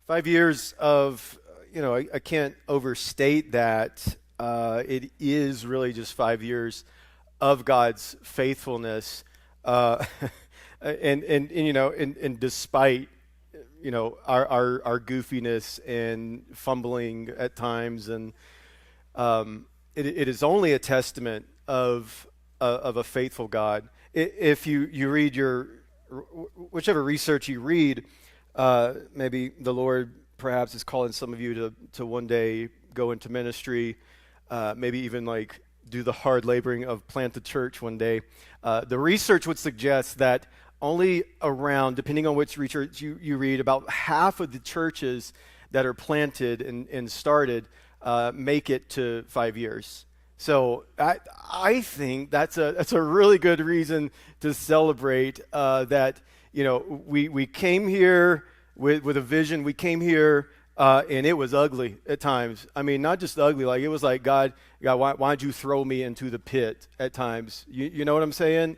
5 years of, I can't overstate that. It is really just 5 years of God's faithfulness, and despite our goofiness and fumbling at times, and it is only a testament of a faithful God. If you read whichever research you read, maybe the Lord perhaps is calling some of you to one day go into ministry, maybe even like do the hard laboring of plant the church one day. The research would suggest that only around, depending on which research you read, about half of the churches that are planted and started make it to 5 years. So I think that's a really good reason to celebrate that. We came here with a vision. We came here and it was ugly at times. I mean, not just ugly, like it was like, God, why'd you throw me into the pit at times? You know what I'm saying?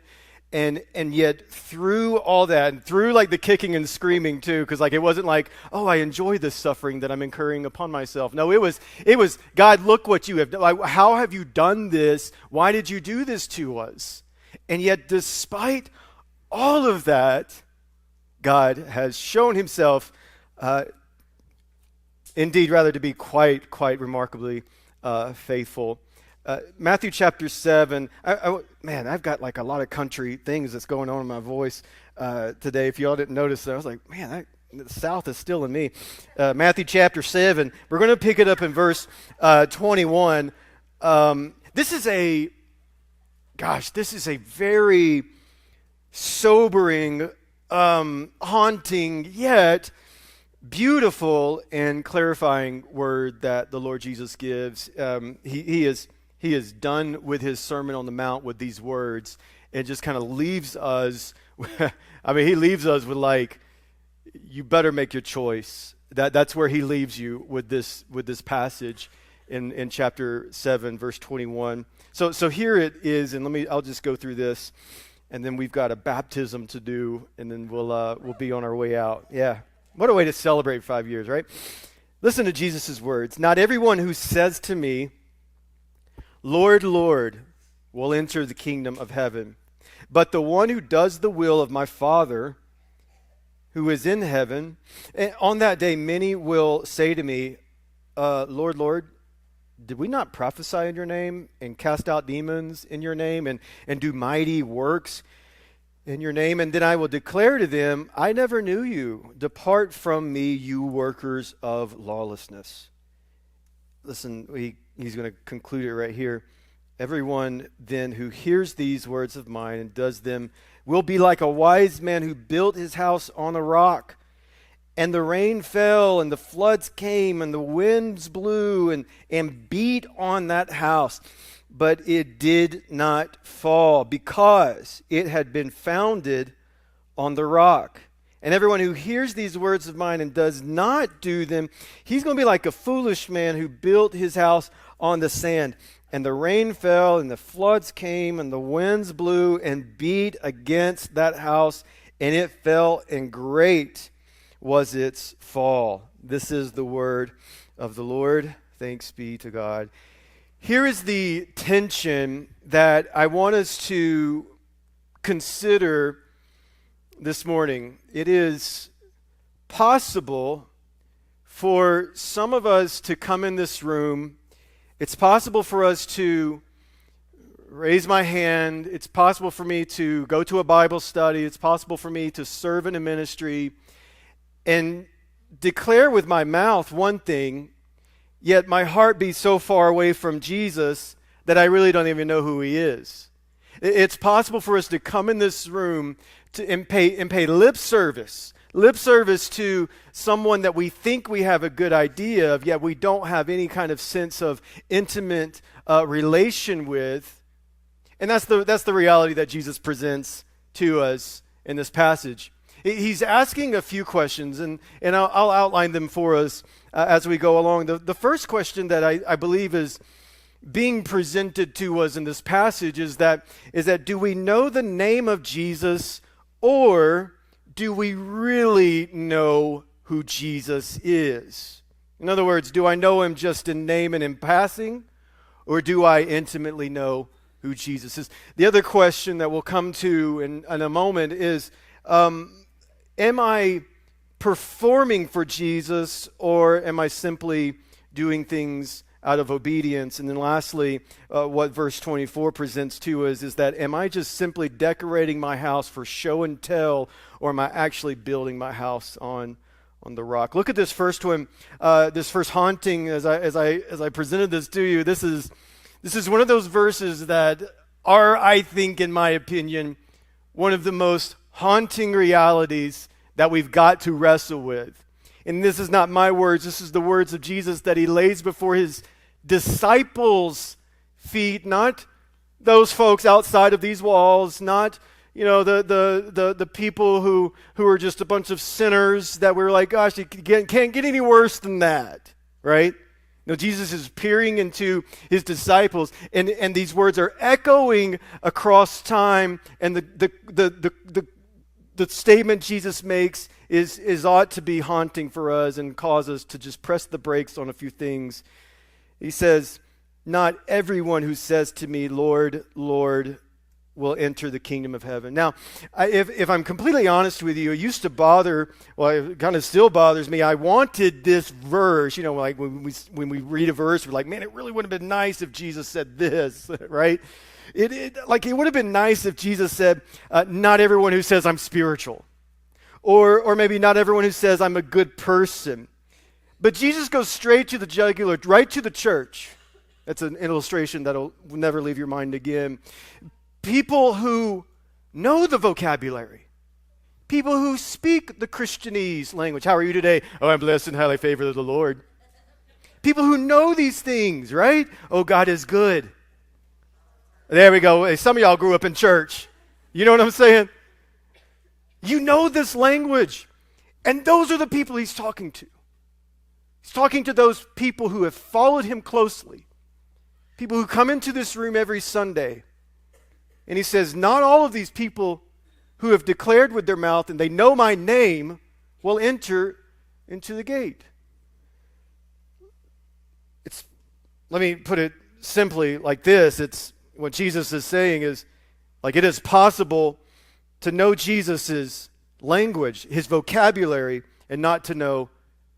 And yet through all that, and through like the kicking and screaming too, because like it wasn't like, oh, I enjoy this suffering that I'm incurring upon myself. No, it was God, look what you have done. Like, how have you done this? Why did you do this to us? And yet despite all of that, God has shown himself indeed rather to be quite remarkably faithful. Matthew chapter 7, I've got like a lot of country things that's going on in my voice today. If y'all didn't notice that, I was like, man, the South is still in me. Matthew chapter 7, we're going to pick it up in verse 21. This is a very sobering, haunting, yet beautiful and clarifying word that the Lord Jesus gives. He is done with his Sermon on the Mount with these words and just kind of leaves us. He leaves us with like, you better make your choice. That's where he leaves you with this passage in chapter 7, verse 21. So here it is, and I'll just go through this, and then we've got a baptism to do, and then we'll be on our way out. Yeah, what a way to celebrate 5 years, right? Listen to Jesus' words. Not everyone who says to me, Lord, Lord, will enter the kingdom of heaven, but the one who does the will of my Father who is in heaven. And on that day, many will say to me, Lord, Lord, did we not prophesy in your name and cast out demons in your name and do mighty works in your name? And then I will declare to them, I never knew you. Depart from me, you workers of lawlessness. Listen, he's going to conclude it right here. Everyone then who hears these words of mine and does them will be like a wise man who built his house on a rock. And the rain fell, and the floods came, and the winds blew and beat on that house. But it did not fall, because it had been founded on the rock. And everyone who hears these words of mine and does not do them, he's going to be like a foolish man who built his house on the sand. And the rain fell, and the floods came, and the winds blew and beat against that house, and it fell, and great was its fall. This is the word of the Lord. Thanks be to God. Here is the tension that I want us to consider this morning. It is possible for some of us to come in this room. It's possible for us to raise my hand. It's possible for me to go to a Bible study. It's possible for me to serve in a ministry and declare with my mouth one thing, yet my heart be so far away from Jesus that I really don't even know who he is. It's possible for us to come in this room and pay lip service to someone that we think we have a good idea of, yet we don't have any kind of sense of intimate relation with. And that's the reality that Jesus presents to us in this passage. He's asking a few questions, and I'll outline them for us as we go along. The first question that I believe is being presented to us in this passage is that do we know the name of Jesus, or do we really know who Jesus is? In other words, do I know him just in name and in passing, or do I intimately know who Jesus is? The other question that we'll come to in a moment is, am I performing for Jesus, or am I simply doing things out of obedience? And then lastly, what verse 24 presents to us is that, am I just simply decorating my house for show and tell, or am I actually building my house on the rock? Look at this first one, this first haunting. As I presented this to you, this is one of those verses that are, I think, in my opinion, one of the most haunting realities that we've got to wrestle with. And this is not my words, this is the words of Jesus that he lays before his disciples' feet, not those folks outside of these walls, not the people who are just a bunch of sinners that we're like, gosh, it can't get any worse than that, right? No, Jesus is peering into his disciples, and these words are echoing across time, and the statement Jesus makes is ought to be haunting for us and cause us to just press the brakes on a few things. He says, "Not everyone who says to me, 'Lord, Lord,' will enter the kingdom of heaven." Now, if I'm completely honest with you, it used to bother, well, it kind of still bothers me. I wanted this verse, like when we read a verse, we're like, man, it really would have been nice if Jesus said this, right? It would have been nice if Jesus said, not everyone who says I'm spiritual, or maybe not everyone who says I'm a good person. But Jesus goes straight to the jugular, right to the church. That's an illustration that'll never leave your mind again. People who know the vocabulary. People who speak the Christianese language. How are you today? Oh, I'm blessed and highly favored of the Lord. People who know these things, right? Oh, God is good. There we go. Hey, some of y'all grew up in church. You know what I'm saying? You know this language. And those are the people he's talking to. He's talking to those people who have followed him closely. People who come into this room every Sunday. And he says, not all of these people who have declared with their mouth and they know my name will enter into the gate. Let me put it simply like this. It's what Jesus is saying is, like, it is possible to know Jesus' language, his vocabulary, and not to know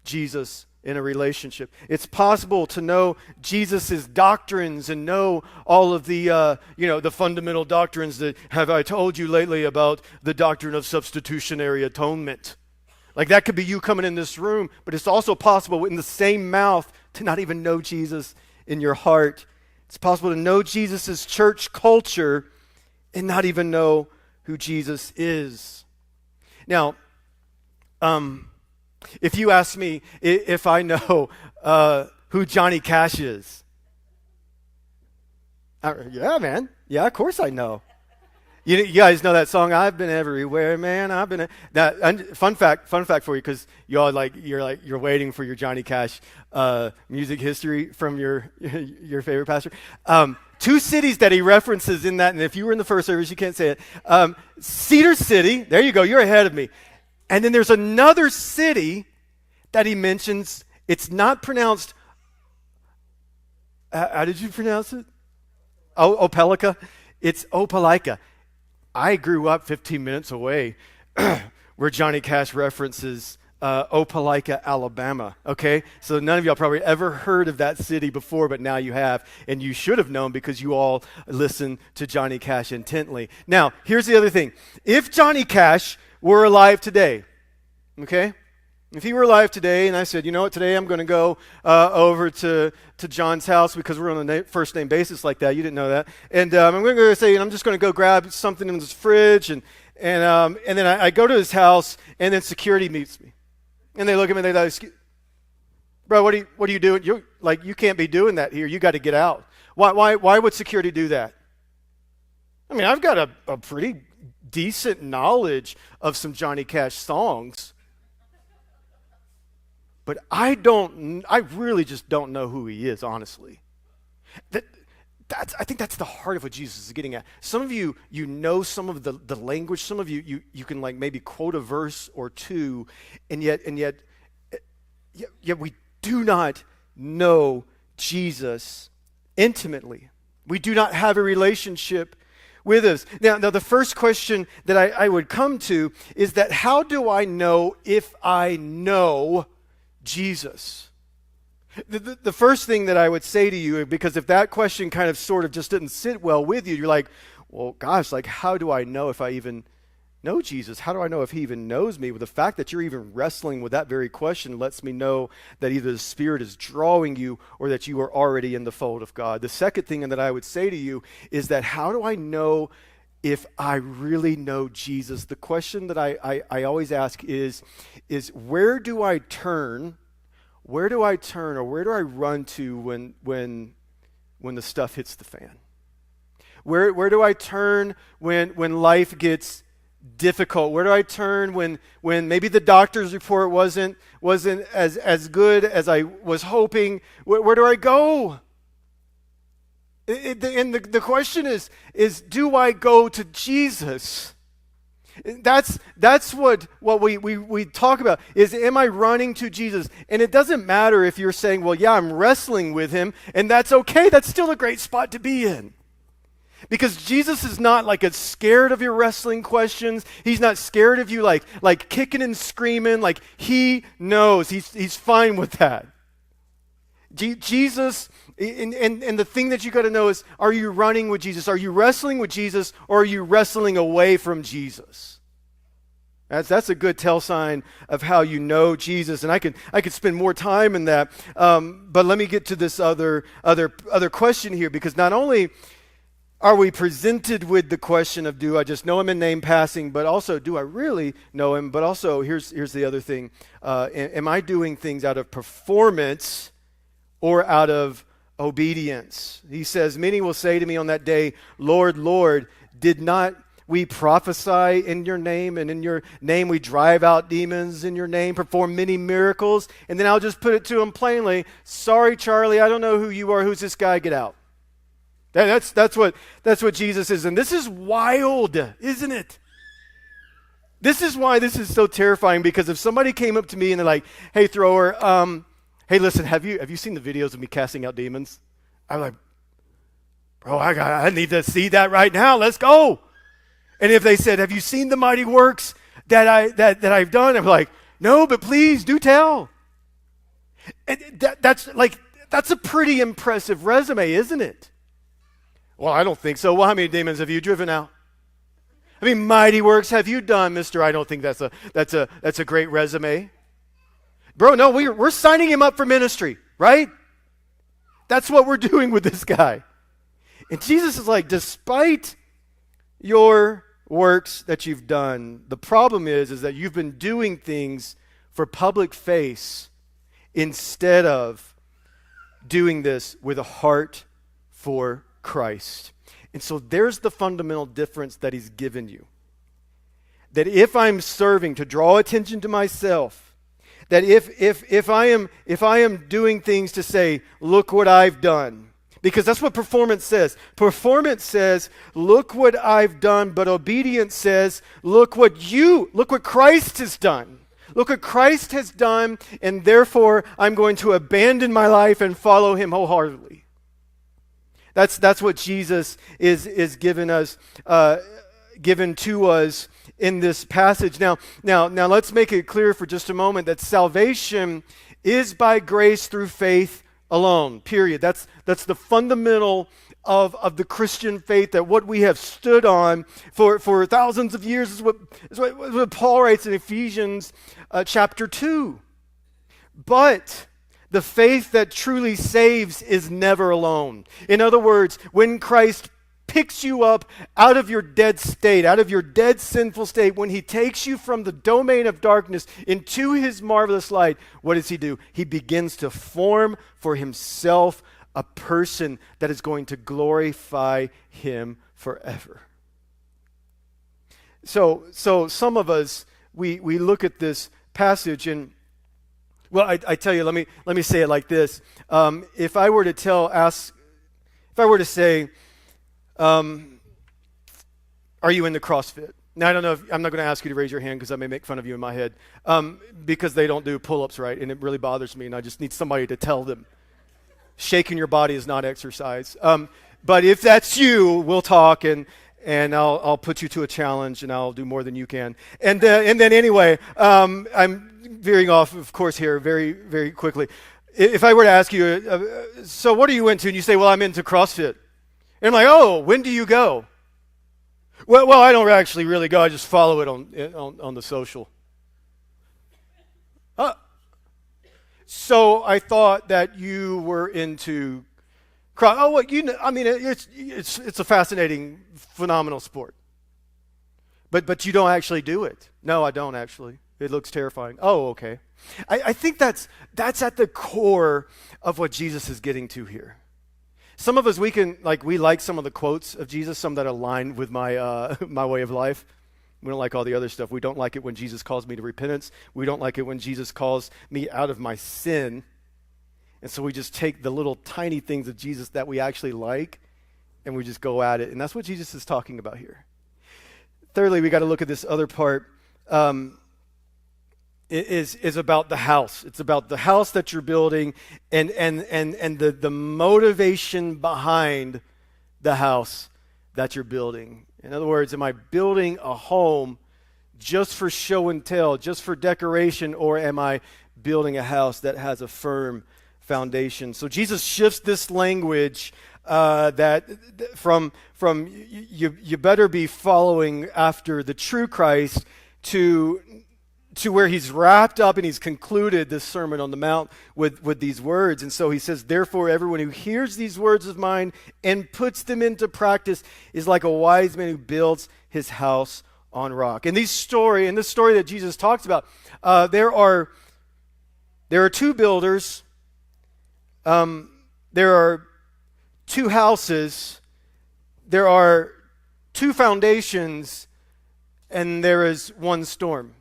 Jesus in a relationship. It's possible to know Jesus' doctrines and know all of the, the fundamental doctrines that have I told you lately about the doctrine of substitutionary atonement. Like, that could be you coming in this room, but it's also possible in the same mouth to not even know Jesus in your heart. It's possible to know Jesus' church culture and not even know who Jesus is. Now, if you ask me if I know who Johnny Cash is, yeah, man. Yeah, of course I know. You guys know that song, I've been everywhere, man. I've been fun fact for you, because you're waiting for your Johnny Cash music history from your favorite pastor. 2 cities that he references in that, and if you were in the first service, you can't say it. Cedar City, there you go, you're ahead of me. And then there's another city that he mentions. It's not pronounced, how did you pronounce it? Opelika? It's Opelika. I grew up 15 minutes away where Johnny Cash references Opelika, Alabama, okay? So none of y'all probably ever heard of that city before, but now you have, and you should have known because you all listen to Johnny Cash intently. Now, here's the other thing. If Johnny Cash were alive today, okay? If he were alive today, and I said, you know what, today I'm going to go over to John's house because we're on a first name basis like that. You didn't know that. And I'm going to go say, I'm just going to go grab something in his fridge, and then I go to his house, and then security meets me. And they look at me, and they're like, bro, what are you doing? You can't be doing that here. You got to get out. Why would security do that? I mean, I've got a pretty decent knowledge of some Johnny Cash songs. But I really just don't know who he is, honestly. I think that's the heart of what Jesus is getting at. Some of you know some of the language. Some of you can like maybe quote a verse or two, and yet yet we do not know Jesus intimately. We do not have a relationship with us. Now the first question that I would come to is that how do I know if I know Jesus? The first thing that I would say to you, because if that question kind of sort of just didn't sit well with you, you're like, well, gosh, like how do I know if I even know Jesus? How do I know if he even knows me? Well, the fact that you're even wrestling with that very question lets me know that either the Spirit is drawing you or that you are already in the fold of God. The second thing that I would say to you is that how do I know if I really know Jesus? The question that I always ask is where do I turn? Where do I turn or where do I run to when the stuff hits the fan? Where do I turn when life gets difficult? Where do I turn when maybe the doctor's report wasn't as good as I was hoping? Where do I go? And the question is do I go to Jesus? That's what we talk about is, am I running to Jesus? And it doesn't matter if you're saying, well, yeah, I'm wrestling with him, and that's okay. That's still a great spot to be in. Because Jesus is not like as scared of your wrestling questions. He's not scared of you like kicking and screaming. Like he knows. He's fine with that. Jesus, and the thing that you got to know is, are you running with Jesus? Are you wrestling with Jesus, or are you wrestling away from Jesus? That's a good tell sign of how you know Jesus, and I could spend more time in that. But let me get to this other question here, because not only are we presented with the question of, do I just know him in name passing, but also, do I really know him? But also, here's the other thing: am I doing things out of performance or out of obedience? He says, many will say to me on that day, Lord, Lord, did not we prophesy in your name, and in your name we drive out demons, in your name perform many miracles? And then I'll just put it to him plainly, sorry, Charlie, I don't know who you are. Who's this guy? Get out. That's what Jesus is. And this is wild, isn't it? This is why this is so terrifying, because if somebody came up to me and they're like, hey, thrower, hey, listen, have you seen the videos of me casting out demons? I'm like, bro, I need to see that right now. Let's go. And if they said, have you seen the mighty works that I've done? I'm like, no, but please do tell. And that's a pretty impressive resume, isn't it? Well, I don't think so. Well, how many demons have you driven out? I mean, mighty works have you done, mister? I don't think that's a great resume. Bro, no, we're signing him up for ministry, right? That's what we're doing with this guy. And Jesus is like, despite your works that you've done, the problem is that you've been doing things for public face instead of doing this with a heart for Christ. And so there's the fundamental difference that he's given you. That if I'm serving to draw attention to myself, that if I am doing things to say, look what I've done, because that's what performance says. Performance says, look what I've done, but obedience says, look what Christ has done. Look what Christ has done, and therefore I'm going to abandon my life and follow him wholeheartedly. That's what Jesus is given to us in this passage. Now let's make it clear for just a moment that salvation is by grace through faith alone, period. That's the fundamental of the Christian faith, that what we have stood on for thousands of years is what Paul writes in Ephesians chapter 2. But the faith that truly saves is never alone. In other words, when Christ picks you up out of your dead state, out of your dead sinful state, when he takes you from the domain of darkness into his marvelous light, what does he do? He begins to form for himself a person that is going to glorify him forever. So some of us, we look at this passage and, well, I tell you, let me say it like this. If I were to say, are you into CrossFit? Now, I don't know if, I'm not going to ask you to raise your hand because I may make fun of you in my head, because they don't do pull-ups right, and it really bothers me, and I just need somebody to tell them. Shaking your body is not exercise. But if that's you, we'll talk, and I'll put you to a challenge, and I'll do more than you can. And then anyway, I'm veering off, of course, here very, very quickly. If I were to ask you, so what are you into? And you say, well, I'm into CrossFit. And I'm like, oh, when do you go? Well, I don't actually really go. I just follow it on the social. So I thought that you were into oh, well, I mean, it's a fascinating, phenomenal sport. But you don't actually do it. No, I don't actually. It looks terrifying. Oh, okay. I think that's at the core of what Jesus is getting to here. Some of us, we like some of the quotes of Jesus, some that align with my my way of life. We don't like all the other stuff. We don't like it when Jesus calls me to repentance. We don't like it when Jesus calls me out of my sin. And so we just take the little tiny things of Jesus that we actually like, and we just go at it. And that's what Jesus is talking about here. Thirdly, we got to look at this other part. Is about the house. It's about the house that you're building and the motivation behind the house that you're building. In other words, am I building a home just for show and tell, just for decoration, or am I building a house that has a firm foundation? So Jesus shifts this language that from you better be following after the true Christ to where he's wrapped up and he's concluded this Sermon on the Mount with these words. And so he says, therefore, everyone who hears these words of mine and puts them into practice is like a wise man who builds his house on rock. In this story that Jesus talks about, there are two builders, there are two houses, there are two foundations, and there is one storm.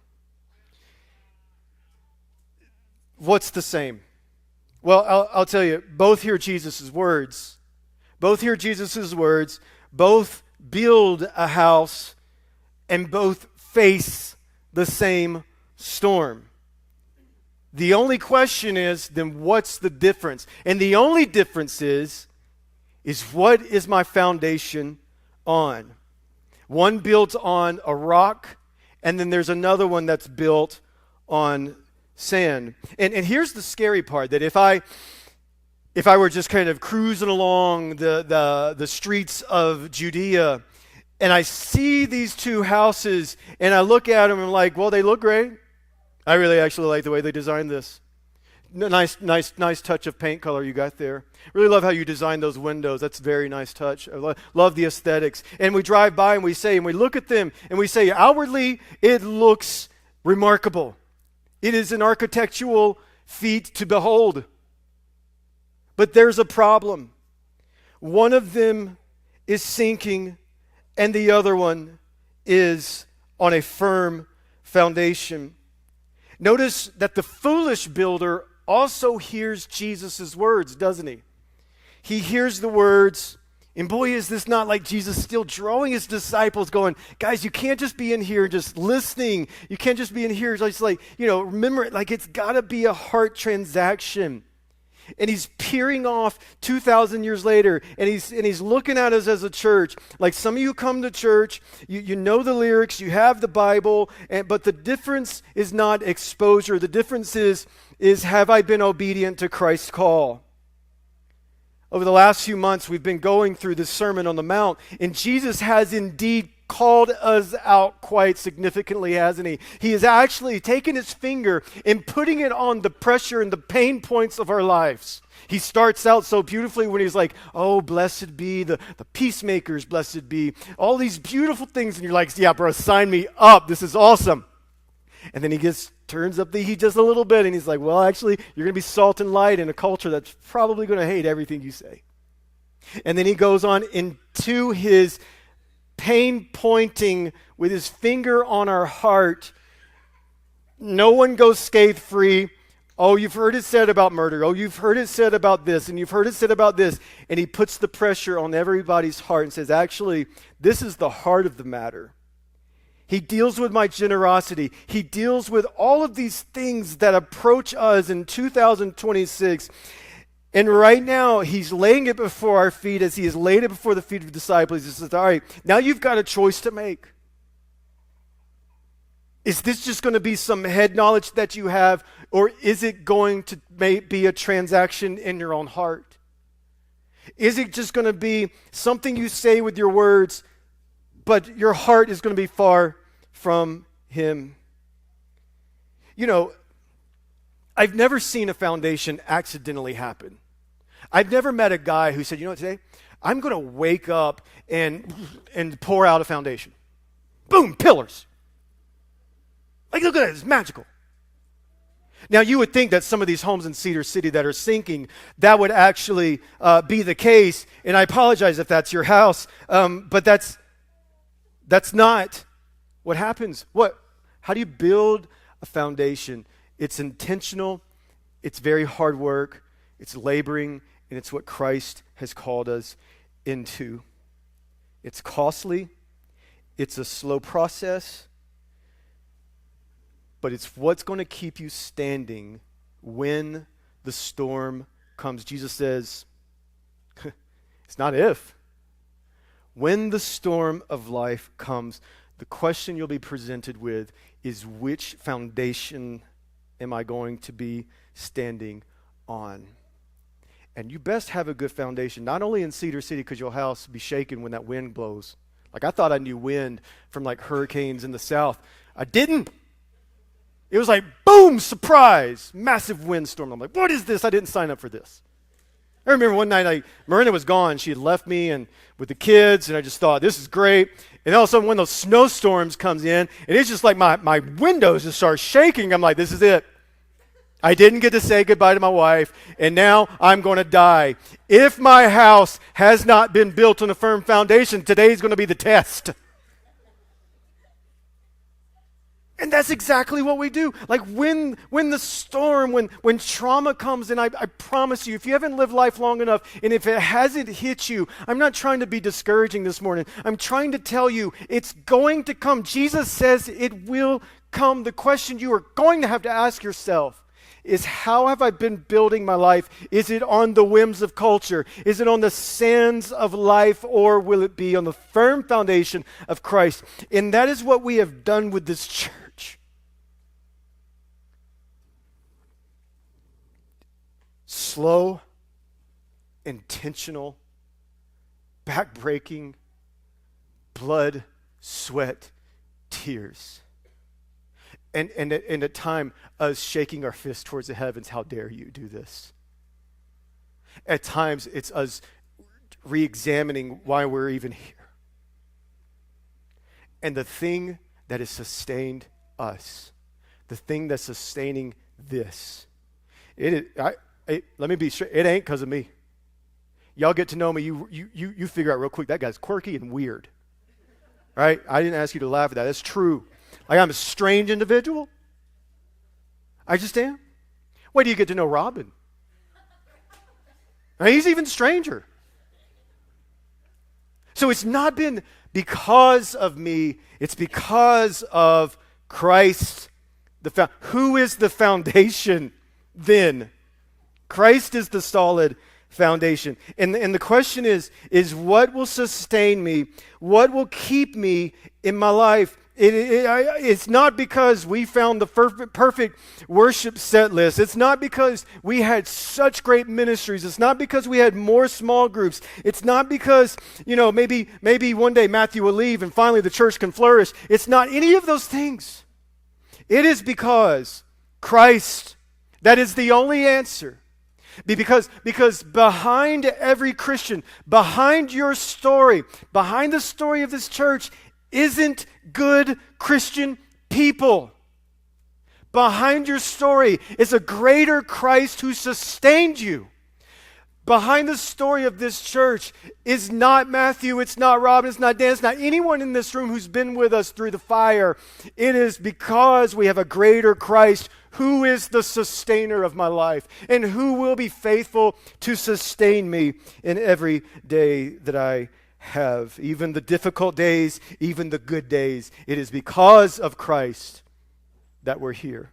What's the same? Well, I'll tell you, both hear Jesus' words. Both hear Jesus' words. Both build a house, and both face the same storm. The only question is, then what's the difference? And the only difference is what is my foundation on? One built on a rock, and then there's another one that's built on sand. And here's the scary part, that if I were just kind of cruising along the streets of Judea, and I see these two houses, and I look at them and I'm like, well, they look great. I really actually like the way they designed this. Nice touch of paint color you got there. Really love how you designed those windows. That's a very nice touch. I love the aesthetics. And we drive by and we look at them and we say, outwardly, it looks remarkable. It is an architectural feat to behold. But there's a problem. One of them is sinking, and the other one is on a firm foundation. Notice that the foolish builder also hears Jesus' words, doesn't he? He hears the words, and boy, is this not like Jesus still drawing his disciples, going, guys, you can't just be in here just listening. You can't just be in here just like, remember, like it's got to be a heart transaction. And he's peering off 2,000 years later, and he's looking at us as a church. Like some of you come to church, you know the lyrics, you have the Bible, but the difference is not exposure. The difference is have I been obedient to Christ's call? Over the last few months, we've been going through this Sermon on the Mount, and Jesus has indeed called us out quite significantly, hasn't he? He has actually taken his finger and putting it on the pressure and the pain points of our lives. He starts out so beautifully when he's like, oh, blessed be the peacemakers, blessed be all these beautiful things. And you're like, yeah, bro, sign me up. This is awesome. And then he turns up the heat just a little bit, and he's like, well, actually, you're going to be salt and light in a culture that's probably going to hate everything you say. And then he goes on into his pain pointing with his finger on our heart. No one goes scathe-free. Oh, you've heard it said about murder. Oh, you've heard it said about this, and you've heard it said about this. And he puts the pressure on everybody's heart and says, actually, this is the heart of the matter. He deals with my generosity. He deals with all of these things that approach us in 2026. And right now, he's laying it before our feet as he has laid it before the feet of the disciples. He says, all right, now you've got a choice to make. Is this just going to be some head knowledge that you have, or is it going to be a transaction in your own heart? Is it just going to be something you say with your words, but your heart is going to be far from him? You know, I've never seen a foundation accidentally happen. I've never met a guy who said, you know what, today, I'm going to wake up and pour out a foundation. Boom, pillars. Like, look at that, it's magical. Now, you would think that some of these homes in Cedar City that are sinking, that would actually be the case, and I apologize if that's your house, but that's not what happens. How do you build a foundation? It's intentional, it's very hard work, it's laboring, and it's what Christ has called us into. It's costly, it's a slow process, but it's what's going to keep you standing when the storm comes. Jesus says, it's not if. When the storm of life comes, the question you'll be presented with is, which foundation am I going to be standing on? And you best have a good foundation, not only in Cedar City, because your house will be shaking when that wind blows. Like, I thought I knew wind from like hurricanes in the south. I didn't. It was like, boom, surprise, massive windstorm. I'm like, what is this? I didn't sign up for this. I remember one night, Miranda was gone. She had left me and with the kids, and I just thought, this is great. And all of a sudden, one of those snowstorms comes in, and it's just like my windows just start shaking. I'm like, this is it. I didn't get to say goodbye to my wife, and now I'm going to die. If my house has not been built on a firm foundation, today's going to be the test. And that's exactly what we do. Like when the storm, when trauma comes in, I promise you, if you haven't lived life long enough, and if it hasn't hit you, I'm not trying to be discouraging this morning. I'm trying to tell you it's going to come. Jesus says it will come. The question you are going to have to ask yourself is, how have I been building my life? Is it on the whims of culture? Is it on the sands of life? Or will it be on the firm foundation of Christ? And that is what we have done with this church. Slow, intentional, back-breaking, blood, sweat, tears. And at time, us shaking our fist towards the heavens, how dare you do this? At times, it's us re-examining why we're even here. And the thing that has sustained us, the thing that's sustaining this, let me be straight, it ain't because of me. Y'all get to know me, you figure out real quick, that guy's quirky and weird. Right? I didn't ask you to laugh at that. That's true. Like, I'm a strange individual. I just am. Wait till you get to know Robin. Now, he's even stranger. So it's not been because of me, it's because of Christ. Who is the foundation then? Christ is the solid foundation. And the question is what will sustain me? What will keep me in my life? It's not because we found the perfect worship set list. It's not because we had such great ministries. It's not because we had more small groups. It's not because, maybe one day Matthew will leave and finally the church can flourish. It's not any of those things. It is because Christ, that is the only answer. Because behind every Christian, behind your story, behind the story of this church, isn't good Christian people. Behind your story is a greater Christ who sustained you. Behind the story of this church is not Matthew, it's not Robin, it's not Dan, it's not anyone in this room who's been with us through the fire. It is because we have a greater Christ who is the sustainer of my life and who will be faithful to sustain me in every day that I have. Even the difficult days, even the good days, it is because of Christ that we're here.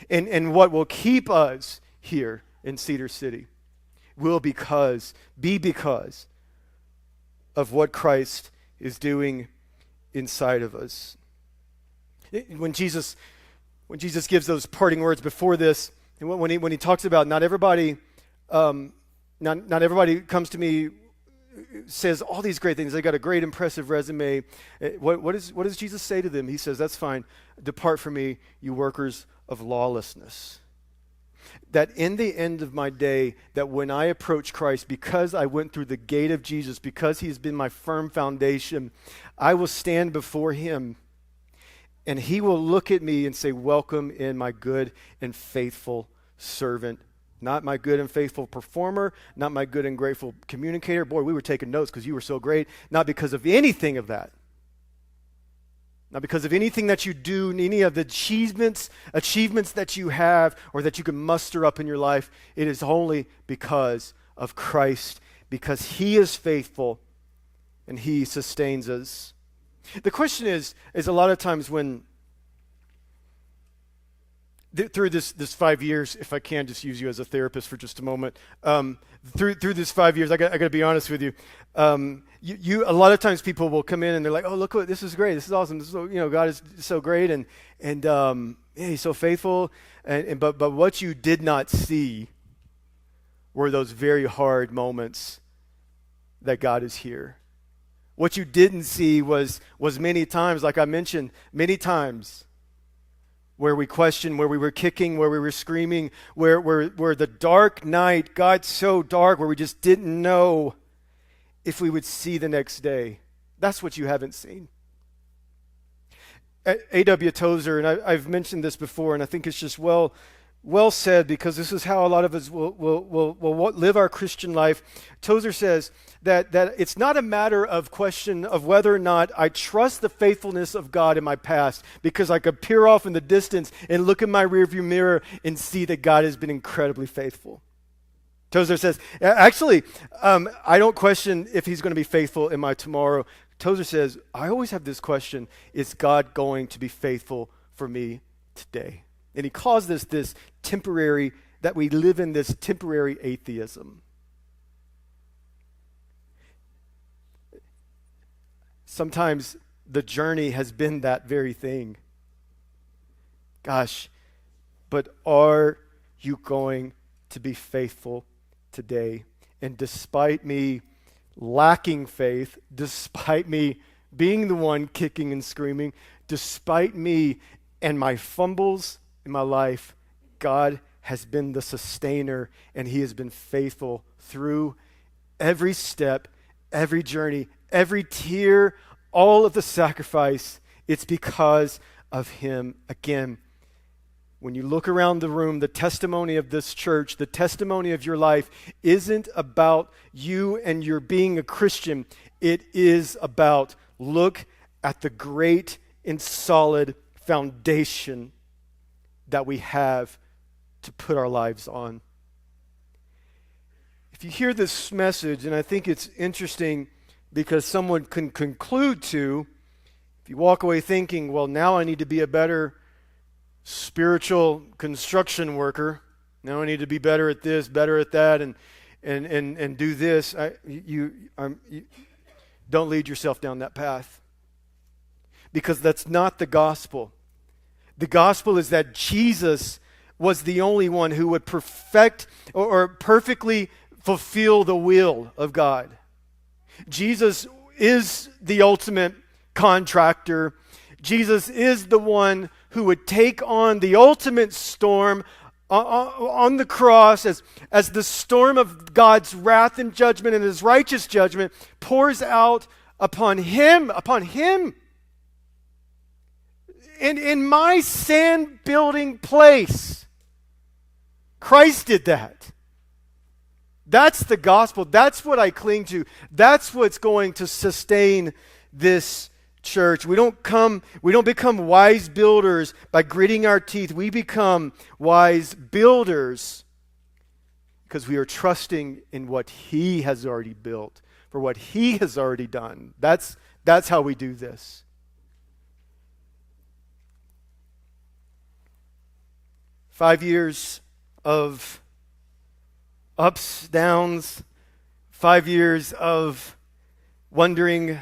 And what will keep us here in Cedar City will be because of what Christ is doing inside of us. When Jesus gives those parting words before this, and when he talks about not everybody comes to me, says all these great things. They got a great, impressive resume. What does Jesus say to them? He says, "That's fine. Depart from me, you workers of lawlessness." That in the end of my day, that when I approach Christ, because I went through the gate of Jesus, because he's been my firm foundation, I will stand before him, and he will look at me and say, "Welcome in, my good and faithful servant." Not my good and faithful performer, not my good and grateful communicator. Boy, we were taking notes because you were so great. Not because of anything of that. Not because of anything that you do, any of the achievements that you have or that you can muster up in your life. It is only because of Christ, because he is faithful and he sustains us. The question is a lot of times when through this 5 years, if I can just use you as a therapist for just a moment, through this 5 years, I got to be honest with you. You a lot of times people will come in and they're like, "Oh, look what this is great. This is awesome. This is God is so great, and yeah, he's so faithful." But what you did not see were those very hard moments that God is here. What you didn't see was many times, like I mentioned, many times, where we questioned, where we were kicking, where we were screaming, where the dark night got so dark where we just didn't know if we would see the next day. That's what you haven't seen. A.W. Tozer, and I've mentioned this before, and I think it's just well said, because this is how a lot of us will live our Christian life. Tozer says that it's not a matter of question of whether or not I trust the faithfulness of God in my past, because I could peer off in the distance and look in my rearview mirror and see that God has been incredibly faithful. Tozer says, actually, I don't question if he's going to be faithful in my tomorrow. Tozer says, I always have this question: is God going to be faithful for me today? And he calls this temporary, that we live in this temporary atheism. Sometimes the journey has been that very thing. Gosh, but are you going to be faithful today? And despite me lacking faith, despite me being the one kicking and screaming, despite me and my fumbles in my life, God has been the sustainer, and he has been faithful through every step, every journey, every tear, all of the sacrifice. It's because of him. Again, when you look around the room, the testimony of this church, the testimony of your life isn't about you and your being a Christian. It is about, look at the great and solid foundation that we have to put our lives on. If you hear this message, and I think it's interesting because someone can conclude to, if you walk away thinking, well, now I need to be a better spiritual construction worker. Now I need to be better at this, better at that, and do this. You don't lead yourself down that path, because that's not the gospel. The gospel is that Jesus was the only one who would perfect or perfectly fulfill the will of God. Jesus is the ultimate contractor. Jesus is the one who would take on the ultimate storm on the cross as the storm of God's wrath and judgment and his righteous judgment pours out upon him. In my sand-building place, Christ did that. That's the gospel. That's what I cling to. That's what's going to sustain this church. We don't become wise builders by gritting our teeth. We become wise builders because we are trusting in what he has already built for what he has already done. That's how we do this. Five years of ups, downs, 5 years of wondering,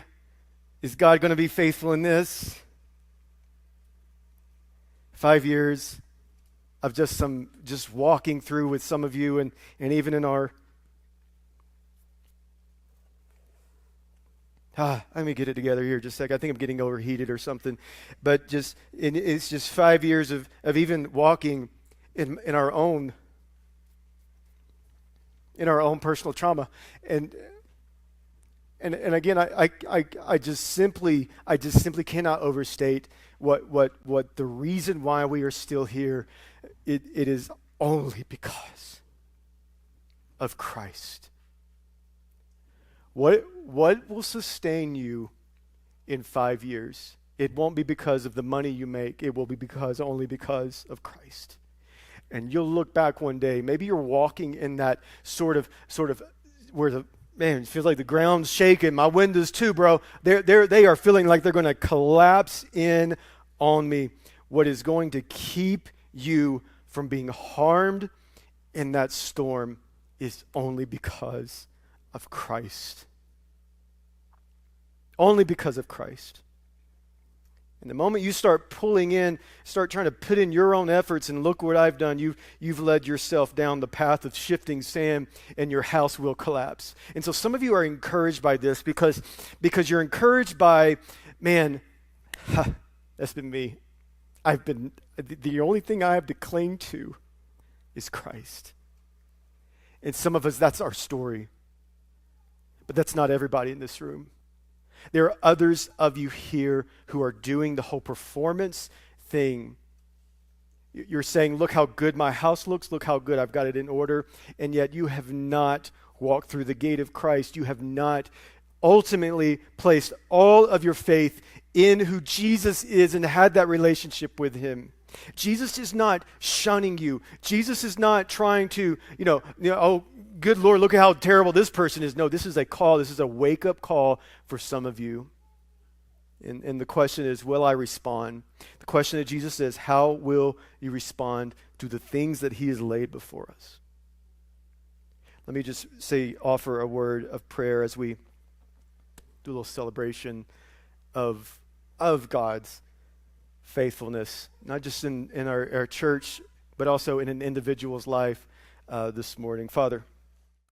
is God going to be faithful in this? 5 years of just walking through with some of you and even in our let me get it together here just a sec. I think I'm getting overheated or something. But it's just 5 years of even walking in our own personal trauma. And again, I just simply cannot overstate what the reason why we are still here. It is only because of Christ. What will sustain you in 5 years? It won't be because of the money you make. It will be only because of Christ. And you'll look back one day, maybe you're walking in that sort of where it feels like the ground's shaking. My windows too, bro. They are feeling like they're going to collapse in on me. What is going to keep you from being harmed in that storm is only because of Christ. Only because of Christ. And the moment you start trying to put in your own efforts and look what I've done, you've led yourself down the path of shifting sand and your house will collapse. And so some of you are encouraged by this because you're encouraged by, man, that's been me. The only thing I have to cling to is Christ. And some of us, that's our story. But that's not everybody in this room. There are others of you here who are doing the whole performance thing. You're saying, look how good my house looks, look how good I've got it in order, and yet you have not walked through the gate of Christ. You have not ultimately placed all of your faith in who Jesus is and had that relationship with him. Jesus is not shunning you. Jesus is not trying to, oh, good Lord, look at how terrible this person is. No, this is a call. This is a wake-up call for some of you. And the question is, will I respond? The question that Jesus says, how will you respond to the things that he has laid before us? Let me just offer a word of prayer as we do a little celebration of God's faithfulness, not just in our church, but also in an individual's life this morning. Father,